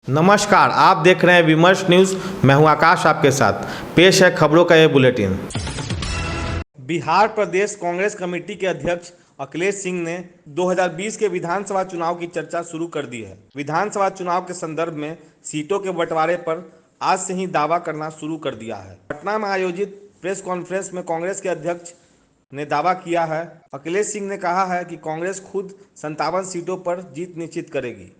नमस्कार, आप देख रहे हैं विमर्श न्यूज़। मैं हूं आकाश, आपके साथ पेश है खबरों का ये बुलेटिन। बिहार प्रदेश कांग्रेस कमेटी के अध्यक्ष अखिलेश सिंह ने 2020 के विधानसभा चुनाव की चर्चा शुरू कर दी है। विधानसभा चुनाव के संदर्भ में सीटों के बंटवारे पर आज से ही दावा करना शुरू कर दिया है। पटना में आयोजित प्रेस कॉन्फ्रेंस में कांग्रेस के अध्यक्ष ने दावा किया है। अखिलेश सिंह ने कहा है कि कांग्रेस खुद 57 सीटों पर जीत निश्चित करेगी।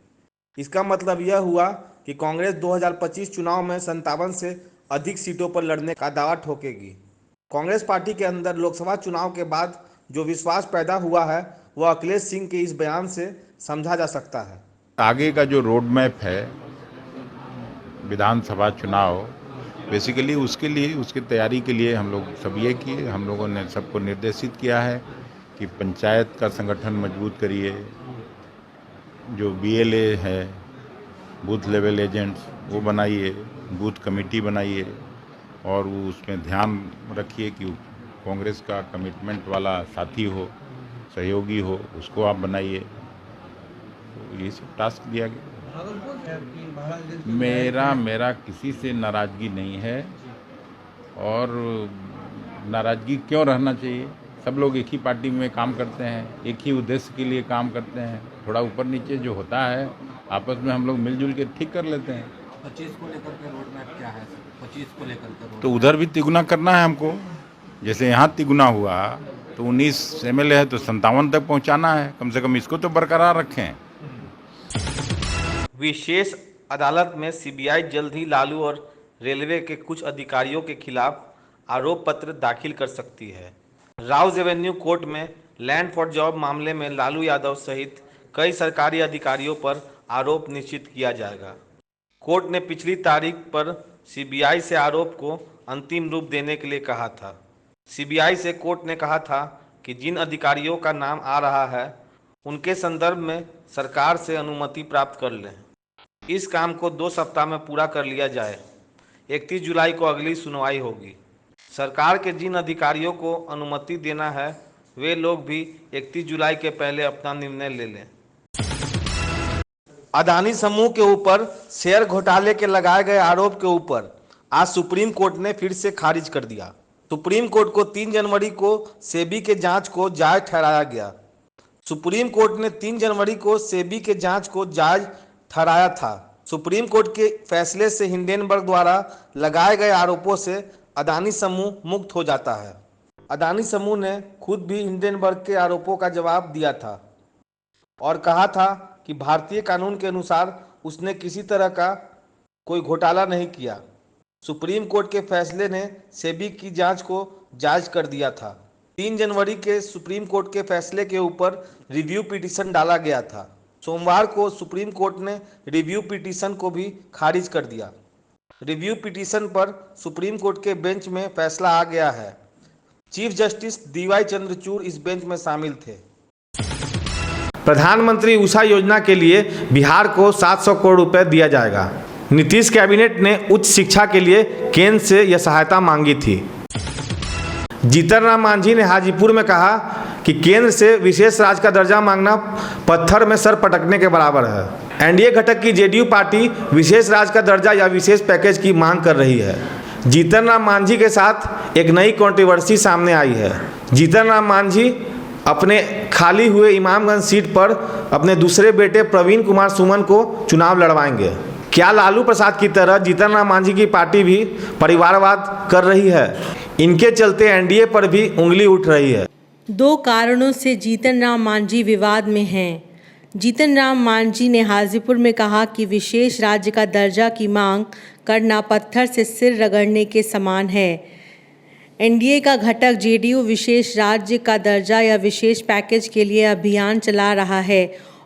इसका मतलब यह हुआ कि कांग्रेस 2025 चुनाव में 57 से अधिक सीटों पर लड़ने का दावा ठोकेगी। कांग्रेस पार्टी के अंदर लोकसभा चुनाव के बाद जो विश्वास पैदा हुआ है वह अखिलेश सिंह के इस बयान से समझा जा सकता है। आगे का जो रोड मैप है विधानसभा चुनाव, बेसिकली उसके लिए, उसकी तैयारी के लिए हम लोग सब ये किए, हम लोगों ने सबको निर्देशित किया है कि पंचायत का संगठन मजबूत करिए, जो BLA है बूथ लेवल एजेंट्स वो बनाइए, बूथ कमेटी बनाइए और वो उसमें ध्यान रखिए कि कांग्रेस का कमिटमेंट वाला साथी हो, सहयोगी हो, उसको आप बनाइए। तो ये सब टास्क दिया गया। मेरा किसी से नाराज़गी नहीं है और नाराज़गी क्यों रहना चाहिए। सब लोग एक ही पार्टी में काम करते हैं, एक ही उद्देश्य के लिए काम करते हैं। थोड़ा ऊपर नीचे जो होता है आपस में हम लोग मिलजुल के ठीक कर लेते हैं। 25 को लेकर के रोड मैप क्या है? 25 को लेकर के तो उधर भी तिगुना करना है हमको। जैसे यहाँ तिगुना हुआ तो 19 MLA है तो 57 तक पहुँचाना है। कम से कम इसको तो बरकरार रखें। विशेष अदालत में CBI जल्द ही लालू और रेलवे के कुछ अधिकारियों के खिलाफ आरोप पत्र दाखिल कर सकती है। राउज एवेन्यू कोर्ट में लैंड फॉर जॉब मामले में लालू यादव सहित कई सरकारी अधिकारियों पर आरोप निश्चित किया जाएगा। कोर्ट ने पिछली तारीख पर CBI से आरोप को अंतिम रूप देने के लिए कहा था। CBI से कोर्ट ने कहा था कि जिन अधिकारियों का नाम आ रहा है उनके संदर्भ में सरकार से अनुमति प्राप्त कर लें। इस काम को 2 सप्ताह में पूरा कर लिया जाए। 31 जुलाई को अगली सुनवाई होगी। सरकार के जिन अधिकारियों को अनुमति देना है वे लोग भी 31 जुलाई के पहले अपना निर्णय ले लें। अदानी समूह के ऊपर शेयर घोटाले के लगाए गए आरोप के ऊपर आज सुप्रीम कोर्ट ने फिर से खारिज कर दिया। सुप्रीम कोर्ट को 3 जनवरी को सेबी के जांच को जायज ठहराया गया। सुप्रीम कोर्ट ने 3 जनवरी को सेबी के जांच को जायज ठहराया था। सुप्रीम कोर्ट के फैसले से हिंडेनबर्ग द्वारा लगाए गए आरोपों से अदानी समूह मुक्त हो जाता है। अदानी समूह ने खुद भी हिंडेनबर्ग के आरोपों का जवाब दिया था और कहा था कि भारतीय कानून के अनुसार उसने किसी तरह का कोई घोटाला नहीं किया। सुप्रीम कोर्ट के फैसले ने सेबी की जांच को जायज कर दिया था। 3 जनवरी के सुप्रीम कोर्ट के फैसले के ऊपर रिव्यू पिटीशन डाला गया था। सोमवार को सुप्रीम कोर्ट ने रिव्यू पिटीशन को भी खारिज कर दिया। रिव्यू पिटीशन पर सुप्रीम कोर्ट के बेंच में फैसला आ गया है। चीफ जस्टिस DY चंद्रचूड़ इस बेंच में शामिल थे। प्रधानमंत्री उषा योजना के लिए बिहार को 700 करोड़ रुपए दिया जाएगा। नीतीश कैबिनेट ने उच्च शिक्षा के लिए केंद्र से यह सहायता मांगी थी। जीतन राम मांझी ने हाजीपुर में कहा कि केंद्र से विशेष राज्य का दर्जा मांगना पत्थर में सर पटकने के बराबर है। NDA घटक की JDU पार्टी विशेष राज्य का दर्जा या विशेष पैकेज की मांग कर रही है। जीतन राम मांझी के साथ एक नई कंट्रोवर्सी सामने आई है। जीतन राम मांझी अपने खाली हुए इमामगंज सीट पर अपने दूसरे बेटे प्रवीण कुमार सुमन को चुनाव लड़वाएंगे। क्या लालू प्रसाद की तरह जीतन राम मांझी की पार्टी भी परिवारवाद कर रही है? इनके चलते NDA पर भी उंगली उठ रही है। 2 कारणों से जीतन राम मांझी विवाद में हैं। जीतन राम मांझी ने हाजीपुर में कहा कि विशेष राज्य का दर्जा की मांग करना पत्थर से सिर रगड़ने के समान है। NDA का घटक JDU विशेष राज्य का दर्जा या विशेष पैकेज के लिए अभियान चला रहा है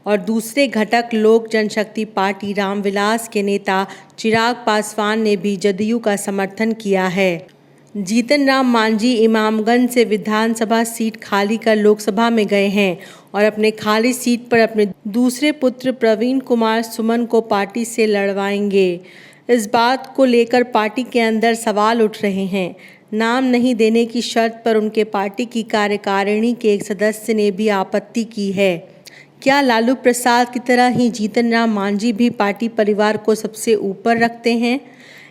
और दूसरे घटक लोक जनशक्ति पार्टी रामविलास के नेता चिराग पासवान ने भी JDU का समर्थन किया है। जीतन राम मांझी इमामगंज से विधानसभा सीट खाली कर लोकसभा में गए हैं और अपने खाली सीट पर अपने दूसरे पुत्र प्रवीण कुमार सुमन को पार्टी से लड़वाएंगे। इस बात को लेकर पार्टी के अंदर सवाल उठ रहे हैं। नाम नहीं देने की शर्त पर उनके पार्टी की कार्यकारिणी के एक सदस्य ने भी आपत्ति की है। क्या लालू प्रसाद की तरह ही जीतन राम मांझी भी पार्टी परिवार को सबसे ऊपर रखते हैं?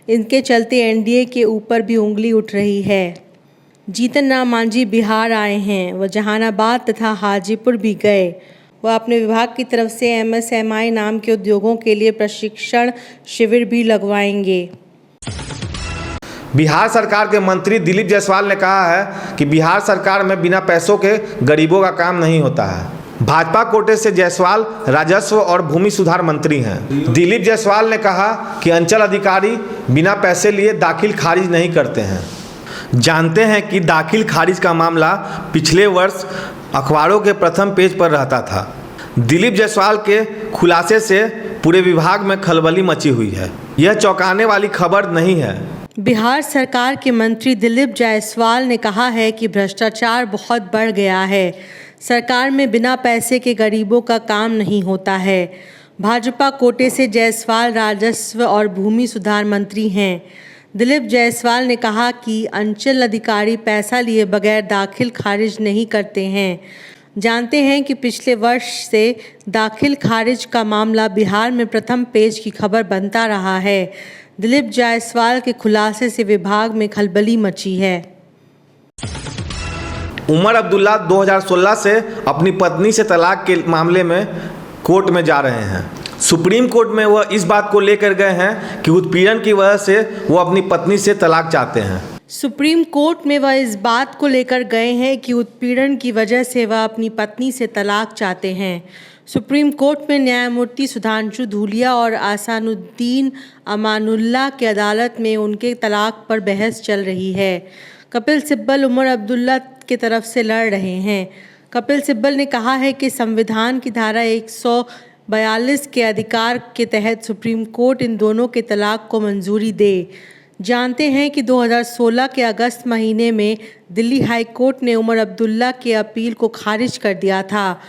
इनके चलते एनडीए के ऊपर भी उंगली उठ रही है। जीतन राम मांझी बिहार आए हैं, वह जहानाबाद तथा हाजीपुर भी गए। वह अपने विभाग की तरफ से एमएसएमई नाम के उद्योगों के लिए प्रशिक्षण शिविर भी लगवाएंगे। बिहार सरकार के मंत्री दिलीप जायसवाल ने कहा है कि बिहार सरकार में बिना पैसों के गरीबों का काम नहीं होता है। भाजपा कोटे से जायसवाल राजस्व और भूमि सुधार मंत्री हैं। दिलीप जायसवाल ने कहा कि अंचल अधिकारी बिना पैसे लिए दाखिल खारिज नहीं करते हैं। जानते हैं कि दाखिल खारिज का मामला पिछले वर्ष अखबारों के प्रथम पेज पर रहता था। दिलीप जायसवाल के खुलासे से पूरे विभाग में खलबली मची हुई है। यह चौंकाने वाली खबर नहीं है। बिहार सरकार के मंत्री दिलीप जायसवाल ने कहा है कि भ्रष्टाचार बहुत बढ़ गया है। सरकार में बिना पैसे के गरीबों का काम नहीं होता है। भाजपा कोटे से जायसवाल राजस्व और भूमि सुधार मंत्री हैं। दिलीप जायसवाल ने कहा कि अंचल अधिकारी पैसा लिए बगैर दाखिल खारिज नहीं करते हैं। जानते हैं कि पिछले वर्ष से दाखिल खारिज का मामला बिहार में प्रथम पेज की खबर बनता रहा है। दिलीप जायसवाल के खुलासे से विभाग में खलबली मची है। उमर अब्दुल्ला 2016 से अपनी पत्नी से तलाक के मामले में कोर्ट में जा रहे हैं। सुप्रीम कोर्ट में वह इस बात को लेकर गए हैं कि उत्पीड़न की वजह से वो अपनी पत्नी से तलाक चाहते हैं। सुप्रीम कोर्ट में वह इस बात को लेकर गए हैं कि उत्पीड़न की वजह से वह अपनी पत्नी से तलाक चाहते हैं। सुप्रीम कोर्ट में न्यायमूर्ति सुधांशु धूलिया और आसानुद्दीन अमानुल्लाह की अदालत में उनके तलाक पर बहस चल रही है। कपिल सिब्बल उमर अब्दुल्ला की तरफ से लड़ रहे हैं। कपिल सिब्बल ने कहा है कि संविधान की धारा 142 के अधिकार के तहत सुप्रीम कोर्ट इन दोनों के तलाक को मंजूरी दे। जानते हैं कि 2016 के अगस्त महीने में दिल्ली हाई कोर्ट ने उमर अब्दुल्ला की अपील को खारिज कर दिया था।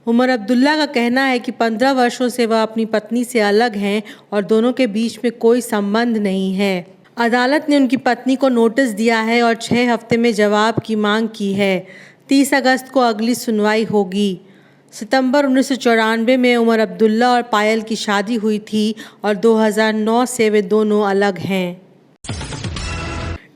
उमर अब्दुल्ला का कहना है कि 15 वर्षों से वह अपनी पत्नी से अलग हैं और दोनों के बीच में कोई संबंध नहीं है। अदालत ने उनकी पत्नी को नोटिस दिया है और 6 हफ्ते में जवाब की मांग की है। 30 अगस्त को अगली सुनवाई होगी। सितंबर 1994 में उमर अब्दुल्ला और पायल की शादी हुई थी और 2009 से वे दोनों अलग हैं।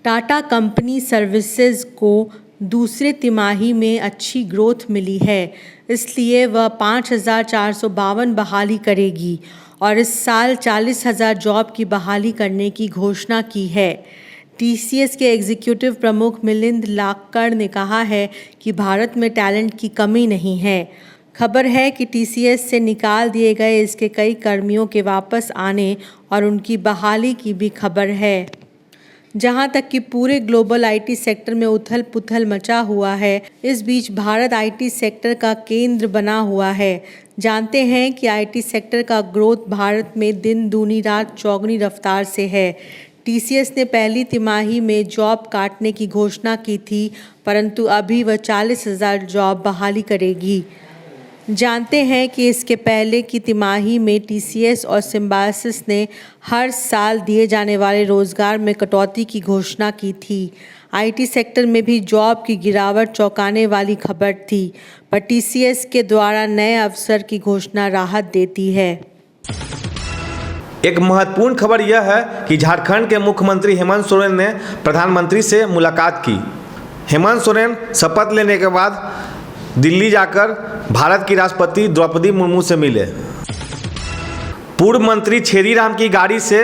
टाटा कंपनी सर्विसेज को दूसरे तिमाही में अच्छी ग्रोथ मिली है, इसलिए वह 5,452 बहाली करेगी और इस साल 40,000 जॉब की बहाली करने की घोषणा की है। टीसीएस के एग्जीक्यूटिव प्रमुख मिलिंद लाकड़ ने कहा है कि भारत में टैलेंट की कमी नहीं है। खबर है कि टीसीएस से निकाल दिए गए इसके कई कर्मियों के वापस आने और उनकी बहाली की भी खबर है। जहां तक कि पूरे ग्लोबल आईटी सेक्टर में उथल पुथल मचा हुआ है, इस बीच भारत आईटी सेक्टर का केंद्र बना हुआ है। जानते हैं कि आईटी सेक्टर का ग्रोथ भारत में दिन दूनी रात चौगुनी रफ्तार से है। टीसीएस ने पहली तिमाही में जॉब काटने की घोषणा की थी, परंतु अभी वह 40,000 जॉब बहाली करेगी। जानते हैं कि इसके पहले की तिमाही में टीसीएस और सिम्बायोसिस ने हर साल दिए जाने वाले रोजगार में कटौती की घोषणा की थी। आईटी सेक्टर में भी जॉब की गिरावट चौंकाने वाली खबर थी, पर टीसीएस के द्वारा नए अवसर की घोषणा राहत देती है। एक महत्वपूर्ण खबर यह है कि झारखंड के मुख्यमंत्री हेमंत सोरेन ने प्रधानमंत्री से मुलाकात की। हेमंत सोरेन शपथ लेने के बाद दिल्ली जाकर भारत की राष्ट्रपति द्रौपदी मुर्मू से मिले। पूर्व मंत्री छेदी राम की गाड़ी से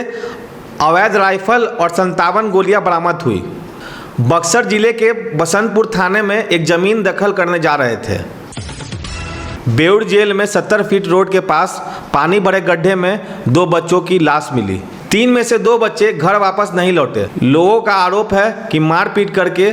अवैध राइफल और 57 गोलियां बरामद हुई। बक्सर जिले के बसंतपुर थाने में एक जमीन दखल करने जा रहे थे। बेउर जेल में 70 फीट रोड के पास पानी भरे गड्ढे में 2 बच्चों की लाश मिली। 3 में से 2 बच्चे घर वापस नहीं लौटे। लोगों का आरोप है कि मारपीट करके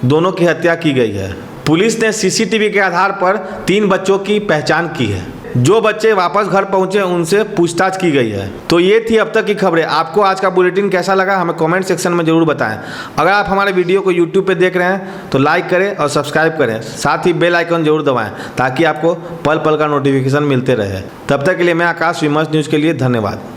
दोनों की हत्या की गई है। पुलिस ने सीसीटीवी के आधार पर 3 बच्चों की पहचान की है। जो बच्चे वापस घर पहुंचे उनसे पूछताछ की गई है। तो ये थी अब तक की खबरें। आपको आज का बुलेटिन कैसा लगा हमें कमेंट सेक्शन में ज़रूर बताएं। अगर आप हमारे वीडियो को यूट्यूब पे देख रहे हैं तो लाइक करें और सब्सक्राइब करें, साथ ही बेल आइकन जरूर दबाएं ताकि आपको पल पल का नोटिफिकेशन मिलते रहे। तब तक के लिए मैं आकाश विमर्श न्यूज़ के लिए धन्यवाद।